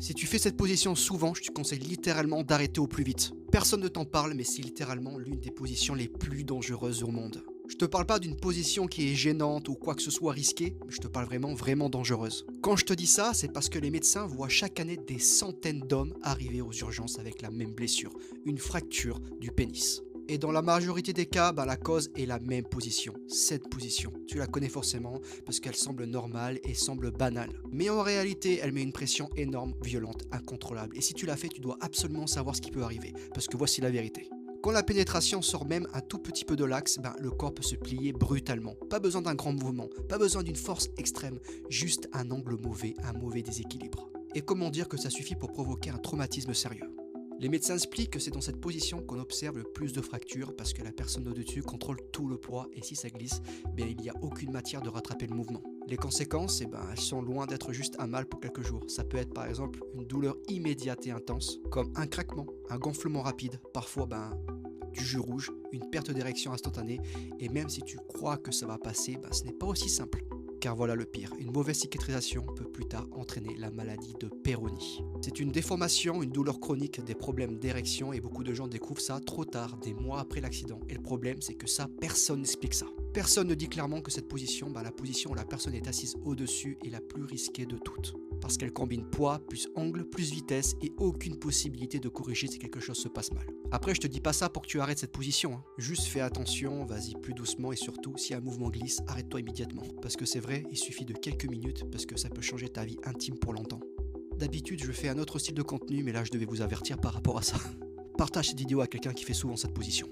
Si tu fais cette position souvent, je te conseille littéralement d'arrêter au plus vite. Personne ne t'en parle, mais c'est littéralement l'une des positions les plus dangereuses au monde. Je te parle pas d'une position qui est gênante ou quoi que ce soit risqué, mais je te parle vraiment dangereuse. Quand je te dis ça, c'est parce que les médecins voient chaque année des centaines d'hommes arriver aux urgences avec la même blessure, une fracture du pénis. Et dans la majorité des cas, la cause est la même position, cette position. Tu la connais forcément parce qu'elle semble normale et semble banale. Mais en réalité, elle met une pression énorme, violente, incontrôlable. Et si tu la fais, tu dois absolument savoir ce qui peut arriver, parce que voici la vérité. Quand la pénétration sort même un tout petit peu de l'axe, le corps peut se plier brutalement. Pas besoin d'un grand mouvement, pas besoin d'une force extrême, juste un angle mauvais, un mauvais déséquilibre. Et comment dire que ça suffit pour provoquer un traumatisme sérieux? Les médecins expliquent que c'est dans cette position qu'on observe le plus de fractures parce que la personne au-dessus contrôle tout le poids et si ça glisse, il n'y a aucune matière de rattraper le mouvement. Les conséquences, elles sont loin d'être juste un mal pour quelques jours. Ça peut être par exemple une douleur immédiate et intense, comme un craquement, un gonflement rapide, parfois du jus rouge, une perte d'érection instantanée, et même si tu crois que ça va passer, ce n'est pas aussi simple. Car voilà le pire, une mauvaise cicatrisation peut plus tard entraîner la maladie de Peyronie. C'est une déformation, une douleur chronique, des problèmes d'érection et beaucoup de gens découvrent ça trop tard, des mois après l'accident. Et le problème, c'est que ça, personne n'explique ça. Personne ne dit clairement que cette position, la position où la personne est assise au-dessus est la plus risquée de toutes. Parce qu'elle combine poids, plus angle, plus vitesse et aucune possibilité de corriger si quelque chose se passe mal. Après, je te dis pas ça pour que tu arrêtes cette position. Juste fais attention, vas-y plus doucement et surtout, si un mouvement glisse, arrête-toi immédiatement. Parce que c'est vrai, il suffit de quelques minutes parce que ça peut changer ta vie intime pour longtemps. D'habitude, je fais un autre style de contenu, mais là, je devais vous avertir par rapport à ça. Partage cette vidéo à quelqu'un qui fait souvent cette position.